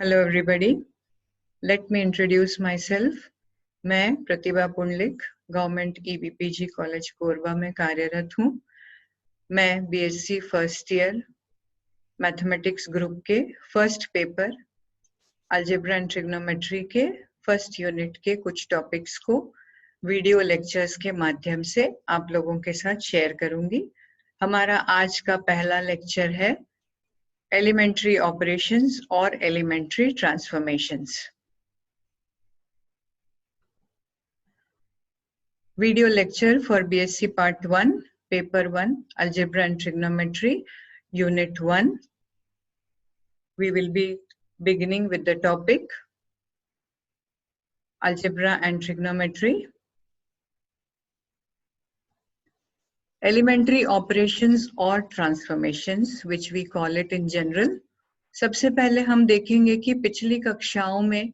Hello everybody. Let me introduce myself. मैं Pratibha Pundlik government EBPG college Korba में कार्यरत हूँ। मैं BSc first year mathematics group के first paper algebra and trigonometry के फर्स्ट यूनिट के कुछ टॉपिक्स को वीडियो लेक्चर्स के माध्यम से आप लोगों के साथ शेयर करूंगी। हमारा आज का पहला लेक्चर है एलिमेंट्री ऑपरेशंस और elementary transformations. Video lecture for BSc Part 1, Paper 1, Algebra and Trigonometry, Unit 1. We will be beginning with the topic Algebra and Trigonometry. Elementary operations or transformations, which we call it in general. सबसे पहले हम देखेंगे कि पिछली कक्षाओं में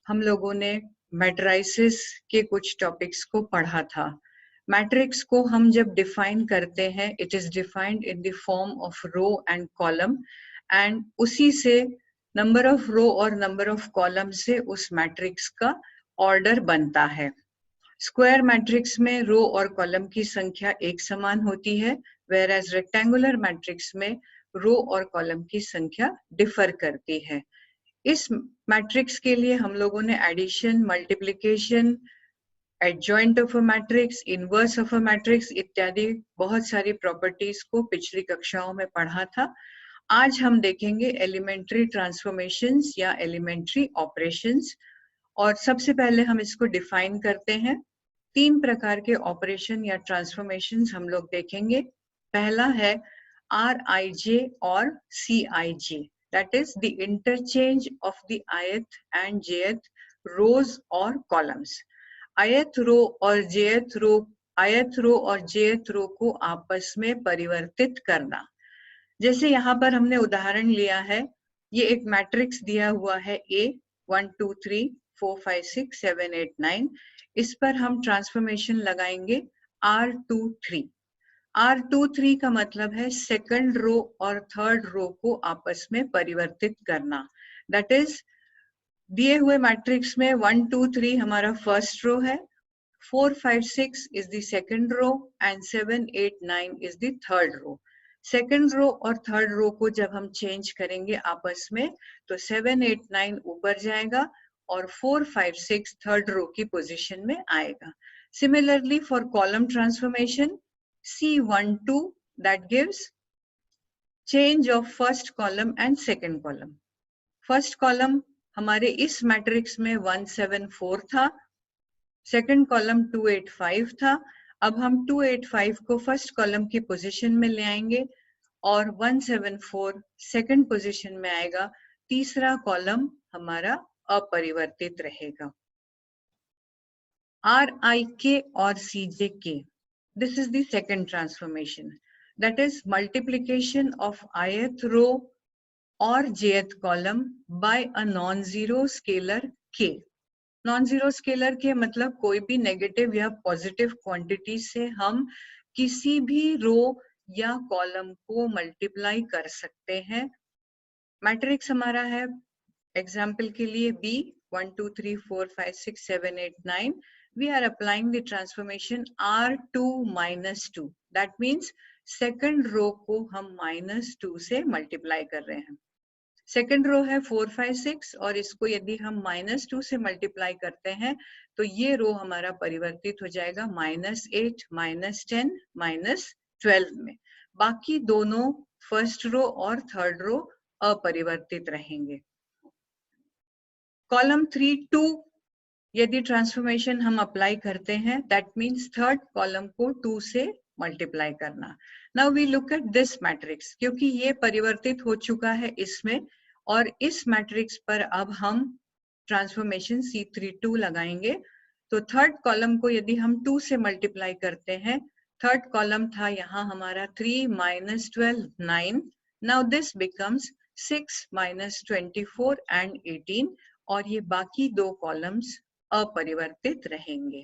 हम लोगों ने मैट्रिसेस के कुछ टॉपिक्स को पढ़ा था। मैट्रिक्स को हम जब डिफाइन करते हैं, it is defined in the form of row and column, and उसी से नंबर ऑफ रो और नंबर ऑफ कॉलम से उस मैट्रिक्स का ऑर्डर बनता है। स्क्वायर मैट्रिक्स में रो और कॉलम की संख्या एक समान होती है, वेयर एज रेक्टेंगुलर मैट्रिक्स में रो और कॉलम की संख्या डिफर करती है। इस मैट्रिक्स के लिए हम लोगों ने addition, multiplication, adjoint of a matrix, inverse of a matrix इत्यादि बहुत सारी प्रॉपर्टीज को पिछली कक्षाओं में पढ़ा था। आज हम देखेंगे एलिमेंट्री ट्रांसफॉर्मेशंस या एलिमेंट्री ऑपरेशंस, और सबसे पहले हम इसको डिफाइन करते हैं। तीन प्रकार के ऑपरेशन या ट्रांसफॉर्मेशंस हम लोग देखेंगे। पहला है RIJ और CIJ, that is the interchange of the ith and jth rows or columns. ith रो और jth रो को आपस में परिवर्तित करना। जैसे यहाँ पर हमने उदाहरण लिया है, ये एक मैट्रिक्स दिया हुआ है A 1 2 3 4 5 6 7 8 9। इस पर हम ट्रांसफॉर्मेशन लगाएंगे R23। R23 का मतलब है सेकंड रो और थर्ड रो को आपस में परिवर्तित करना। दैट इज दिए हुए मैट्रिक्स में 1 2 3 हमारा फर्स्ट रो है, 4 5 6 is the second row and 7 8 9 is the third row. Second row और थर्ड रो को जब हम चेंज करेंगे आपस में, तो 7 8 9 ऊपर जाएगा और 4 5 6 थर्ड रो की पोजीशन में आएगा। Similarly for column transformation C12, that gives change of first column and second column. First column हमारे इस मैट्रिक्स में 174 था, सेकंड कॉलम 285 था। अब हम 285 को फर्स्ट कॉलम की पोजीशन में ले आएंगे और 174 सेकंड पोजीशन में आएगा। तीसरा कॉलम हमारा अपरिवर्तित रहेगा। RIK और CJK, this is the second transformation, that is multiplication of ith row or jth column by a non-zero scalar k. Non-zero scalar k मतलब कोई भी नेगेटिव या पॉजिटिव क्वांटिटी से हम किसी भी रो या कॉलम को मल्टीप्लाई कर सकते हैं। मैट्रिक्स हमारा है एग्जाम्पल के लिए B 1 2 3 4 5 6 7 8 9। we are applying the transformation R2 minus 2. That means second row को हम -2 से मल्टीप्लाई कर रहे हैं। सेकंड रो है 4 5 6 और इसको यदि हम -2 से मल्टीप्लाई करते हैं तो ये रो हमारा परिवर्तित हो जाएगा -8 -10 -12 में। बाकी दोनों फर्स्ट रो और थर्ड रो अपरिवर्तित रहेंगे। कॉलम 3 2 यदि ट्रांसफॉर्मेशन हम अप्लाई करते हैं, दैट मीन्स थर्ड कॉलम को 2 से मल्टीप्लाई करना। Now we look at this matrix, क्योंकि ये परिवर्तित हो चुका है इसमें, और इस मैट्रिक्स पर अब हम ट्रांसफॉर्मेशन C32 लगाएंगे। तो थर्ड कॉलम को यदि हम 2 से मल्टीप्लाई करते हैं, थर्ड कॉलम था यहाँ हमारा 3 -12 9। नाउ दिस बिकम्स 6 -24 एंड 18, और ये बाकी दो कॉलम्स अपरिवर्तित रहेंगे।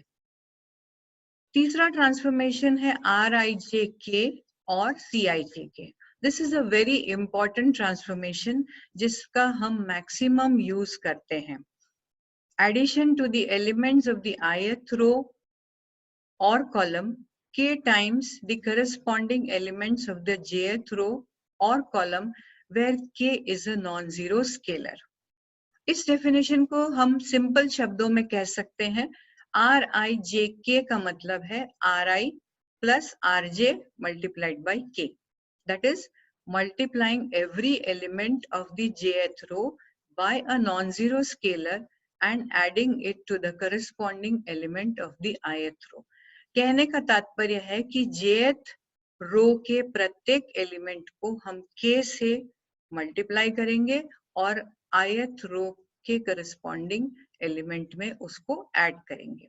तीसरा ट्रांसफॉर्मेशन है RIJK और CIJK। This is a very important transformation जिसका हम मैक्सिमम यूज करते हैं. Addition to the elements of the ith row or column k times the corresponding elements of the jth row or column where k is a non-zero scalar. इस definition को हम simple शब्दों में कह सकते हैं RIJK का मतलब है RI plus RJ multiplied by K. That is multiplying every element of the jth row by a non-zero scalar and adding it to the corresponding element of the ith row. कहने का तात्पर्य है कि jth रो के प्रत्येक element को हम k से मल्टीप्लाई करेंगे और ith रो के करस्पॉन्डिंग एलिमेंट में उसको ऐड करेंगे.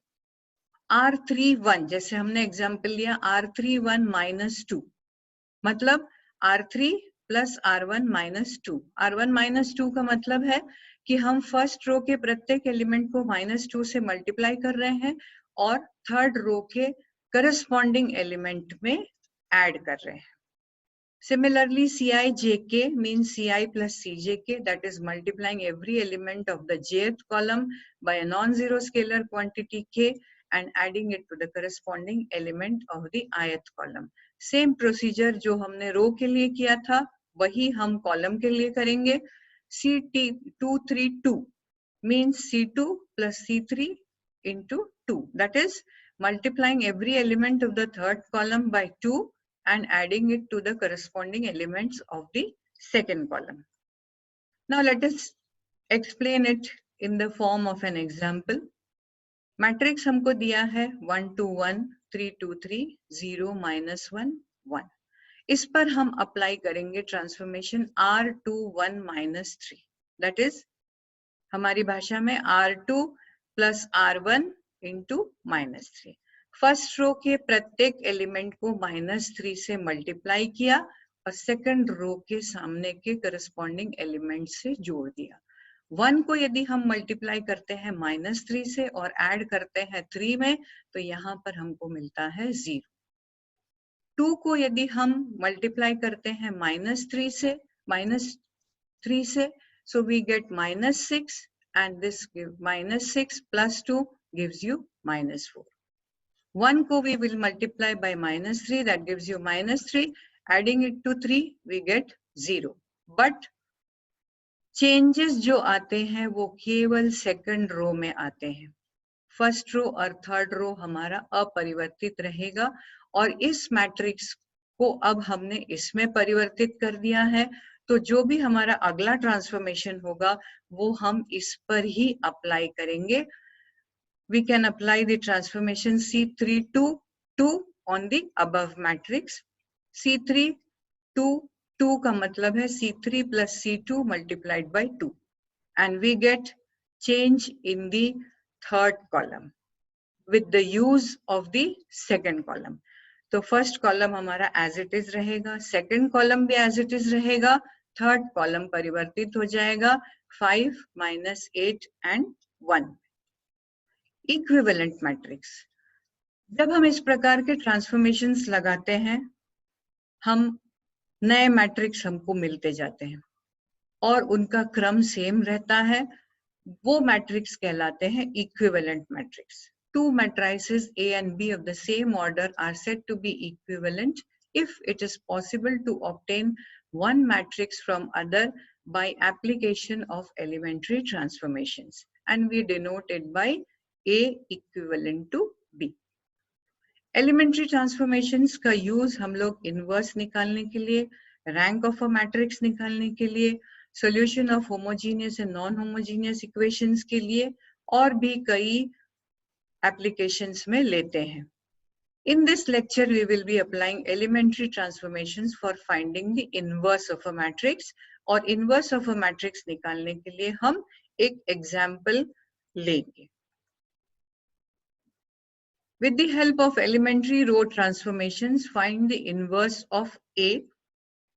R31 जैसे हमने एग्जांपल लिया R31 minus 2 मतलब R3 plus R1 minus 2. R1 minus 2 का मतलब है कि हम फर्स्ट रो के प्रत्येक एलिमेंट को -2 से मल्टीप्लाई कर रहे हैं और थर्ड रो के करस्पॉन्डिंग एलिमेंट में ऐड कर रहे हैं. Similarly, CIJK means CI plus CJK, that is multiplying every element of the jth column by a non-zero scalar quantity k and adding it to the corresponding element of the ith column. Same procedure जो हमने रो के लिए किया था वही हम column के लिए करेंगे. CT232 means C2 plus C3 into 2, that is multiplying every element of the third column by 2 and adding it to the corresponding elements of the second column. Now let us explain it in the form of an example. Matrix हमको दिया है 1 2 1 3 2 3 0 minus 1 1. इस पर हम apply करेंगे transformation R21 minus 3. That is हमारी भाषा में R2 plus R1 into -3. First row के प्रत्येक एलिमेंट को -3 से मल्टीप्लाई किया और सेकंड रो के सामने के करस्पॉन्डिंग एलिमेंट से जोड़ दिया. 1 को यदि हम मल्टीप्लाई करते हैं -3 से और ऐड करते हैं 3 में तो यहाँ पर हमको मिलता है 0. 2 को यदि हम मल्टीप्लाई करते हैं -3 से so we get -6 and this give -6 plus 2 gives you -4. 1 को we will multiply by -3, that gives you -3. Adding it to 3, we get 0. But changes जो आते हैं वो केवल सेकंड रो में आते हैं. फर्स्ट रो और थर्ड रो हमारा अपरिवर्तित रहेगा और इस मैट्रिक्स को अब हमने इसमें परिवर्तित कर दिया है. तो जो भी हमारा अगला ट्रांसफॉर्मेशन होगा वो हम इस पर ही अप्लाई करेंगे. We can apply the transformation C322 on the above matrix. C322 का मतलब है C3 plus C2 multiplied by 2 and we get change in the third column with the use of the second column. तो first column हमारा as it is रहेगा, second column भी as it is रहेगा, third column परिवर्तित हो जाएगा 5 minus 8 and 1. Equivalent matrix. जब हम इस प्रकार के ट्रांसफॉर्मेशंस लगाते हैं हम नए मैट्रिक्स हमको मिलते जाते हैं और उनका क्रम सेम रहता है. वो मैट्रिक्स कहलाते हैं equivalent matrix. Two matrices A and B of the same order are said to be equivalent if it is possible to obtain one matrix from other by application of elementary transformations, and we denote it by A equivalent to B. Elementary transformations का use हम लोग inverse निकालने के लिए, rank of a matrix निकालने के लिए, solution of homogeneous and non-homogeneous equations के लिए और भी कई applications में लेते हैं. In this lecture, we will be applying elementary transformations for finding the inverse of a matrix. और inverse of a matrix निकालने के लिए हम एक example लेंगे. With the help of elementary row transformations, find the inverse of A,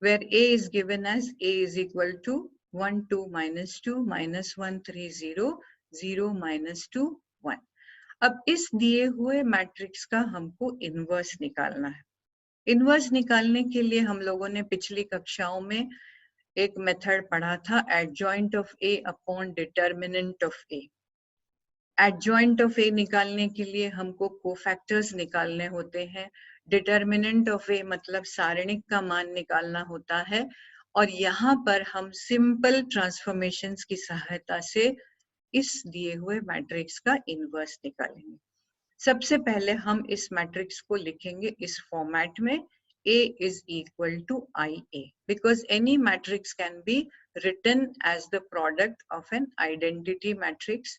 where A is given as A is equal to 1 2 minus 2 minus 1 3 0 0 minus 2 1. अब इस दिए हुए मैट्रिक्स का हमको इनवर्स निकालना है. इनवर्स निकालने के लिए हम लोगों ने पिछली कक्षाओं में एक मेथड पढ़ा था, adjoint of A upon determinant of A. Adjoint of A निकालने के लिए हमको कोफैक्टर्स निकालने होते हैं, डिटर्मिनेंट ऑफ ए मतलब सारणिक का मान निकालना होता है, और यहाँ पर हम सिंपल ट्रांसफॉर्मेशंस की सहायता से इस दिए हुए मैट्रिक्स का इनवर्स निकालेंगे। सबसे पहले हम इस मैट्रिक्स को लिखेंगे इस फॉर्मेट में, A is equal to IA, because any matrix can be written as the product of an identity matrix,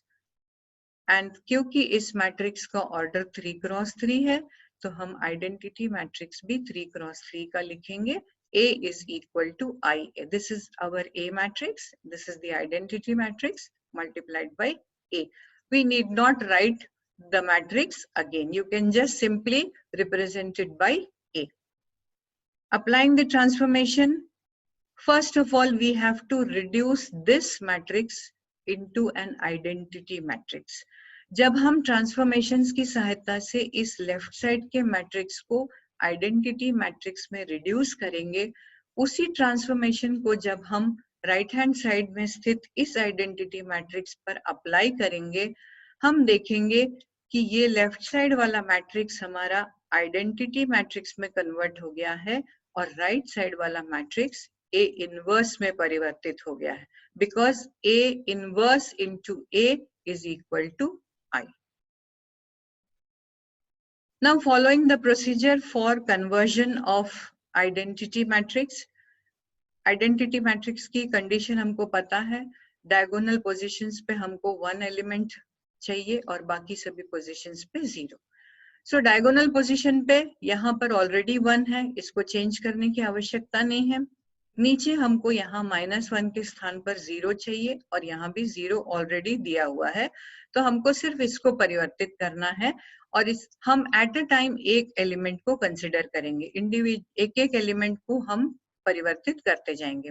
and क्योंकि इस मैट्रिक्स का ऑर्डर 3 क्रॉस 3 है, तो हम आइडेंटिटी मैट्रिक्स भी 3 क्रॉस 3 का लिखेंगे। A is equal to IA. This is our A matrix. This is the identity matrix multiplied by A. We need not write the matrix again. You can just simply represent it by A. Applying the transformation, first of all, we have to reduce this matrix into an identity matrix. जब हम transformations की सहायता से इस left side के matrix को identity matrix में reduce करेंगे, उसी ट्रांसफॉर्मेशन को जब हम राइट हैंड साइड में स्थित इस आइडेंटिटी मैट्रिक्स पर अप्लाई करेंगे, हम देखेंगे कि ये लेफ्ट साइड वाला मैट्रिक्स हमारा आइडेंटिटी मैट्रिक्स में कन्वर्ट हो गया है और राइट साइड वाला मैट्रिक्स A इनवर्स में परिवर्तित हो गया है, because A inverse into A is equal to I. Now following the procedure for conversion of identity matrix, identity matrix की कंडीशन हमको पता है, डायगोनल पोजीशंस पे हमको 1 एलिमेंट चाहिए और बाकी सभी पोजीशंस पे 0। सो डायगोनल पोजीशन पे यहाँ पर ऑलरेडी 1 है, इसको चेंज करने की आवश्यकता नहीं है। नीचे हमको यहाँ -1 के स्थान पर 0 चाहिए और यहाँ भी 0 ऑलरेडी दिया हुआ है, तो हमको सिर्फ इसको परिवर्तित करना है और हम एट अ टाइम एक एलिमेंट को कंसिडर करेंगे, एक एक एलिमेंट को हम परिवर्तित करते जाएंगे।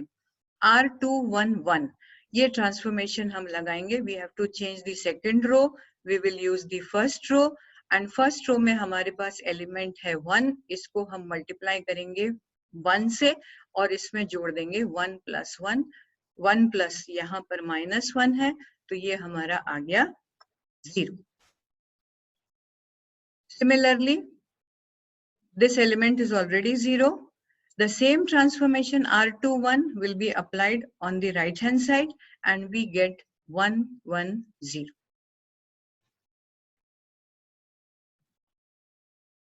R211 ये ट्रांसफॉर्मेशन हम लगाएंगे। We have to change the second row, we will use the first row, and first row में हमारे पास एलिमेंट है 1, इसको हम मल्टीप्लाई करेंगे 1 से और इसमें जोड़ देंगे 1 + 1, 1 प्लस यहाँ पर -1 है, तो ये हमारा आ गया 0। Similarly, this element is already 0. The same transformation R21 will be applied on the right hand side and we get 1 1 0.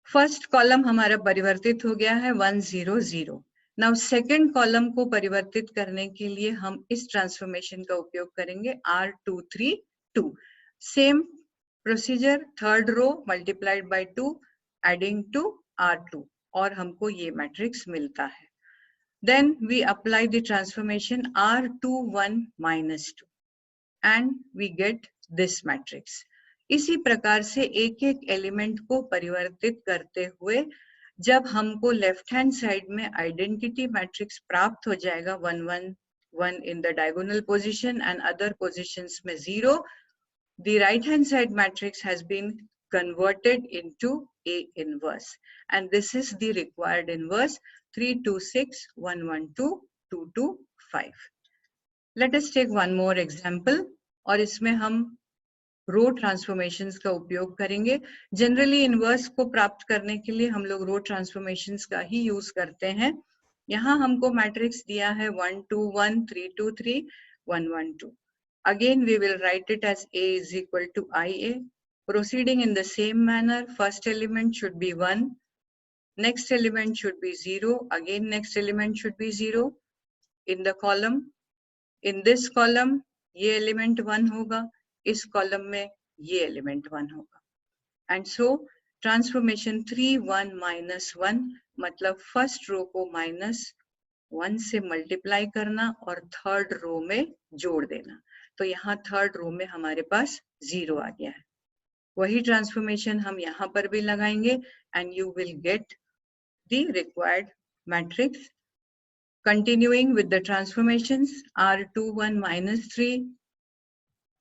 First column हमारा परिवर्तित हो गया है 1 0 0। नाउ सेकंड कॉलम को परिवर्तित करने के लिए हम इस ट्रांसफॉर्मेशन का उपयोग करेंगे R232। Same procedure, third row multiplied by 2 adding to R2 और हमको ये मैट्रिक्स मिलता है। Then we apply the transformation R21 - 2 and we get this matrix. इसी प्रकार से एक एक एलिमेंट को परिवर्तित करते हुए जब हमको लेफ्ट हैंड साइड में आइडेंटिटी मैट्रिक्स प्राप्त हो जाएगा 1 1 1 in the diagonal position and other positions में 0, the right hand side matrix has been converted into A inverse, and this is the required inverse 3 2 6 1 1 2 2 2 5. Let us take one more example और इसमें हम रो transformations का उपयोग करेंगे। Generally inverse को प्राप्त करने के लिए हम लोग रो ट्रांसफॉर्मेशंस का ही यूज करते हैं। यहाँ हमको मैट्रिक्स दिया है 1 2 1 3 2 3 1 1 2। Again we will write it as A is equal to IA. Proceeding in the same manner, first element should be 1, next element should be 0, again next element should be 0 in the column. In this column ये element 1 होगा, इस column में ये element 1 होगा, and so transformation 3 1 -1 मतलब first row को -1 से multiply करना और थर्ड रो में जोड़ देना, तो यहाँ थर्ड रो में हमारे पास 0 आ गया है। वही ट्रांसफॉर्मेशन हम यहाँ पर भी लगाएंगे and you will get the required matrix. Continuing with the transformations, R21 - 3,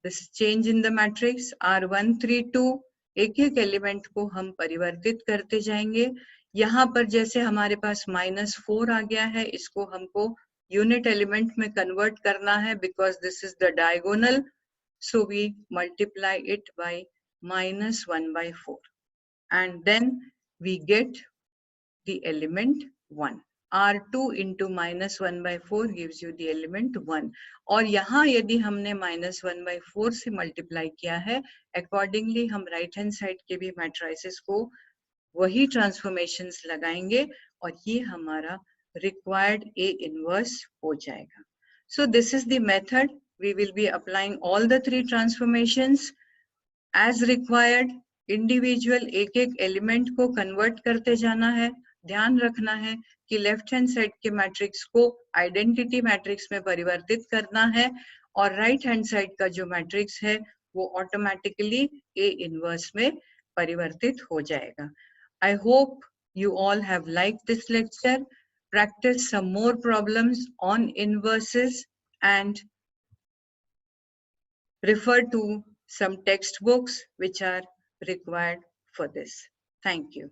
this change in the matrix R132, एक एक एलिमेंट को हम परिवर्तित करते जाएंगे। यहाँ पर जैसे हमारे पास -4 आ गया है, इसको हमको यूनिट एलिमेंट में कन्वर्ट करना है because this is the diagonal, so we multiply it by -1/4 and then we get the element 1. R2 into -1/4 gives you the element 1. और यहाँ यदि हमने -1/4 से मल्टीप्लाई किया है, अकॉर्डिंगली हम राइट हैंड साइड के भी मैट्रिसेस को वही ट्रांसफॉर्मेशंस लगाएंगे और ये हमारा रिक्वायर्ड A इनवर्स हो जाएगा. So this is the method. We will be applying all the 3 transformations as required. Individual एक एक एलिमेंट को कन्वर्ट करते जाना है. ध्यान रखना है कि लेफ्ट हैंड साइड के मैट्रिक्स को आइडेंटिटी मैट्रिक्स में परिवर्तित करना है और राइट हैंड साइड का जो मैट्रिक्स है वो ऑटोमेटिकली ए इनवर्स में परिवर्तित हो जाएगा. I hope you all have liked this lecture. Practice some more problems on inverses and refer to some textbooks which are required for this. Thank you.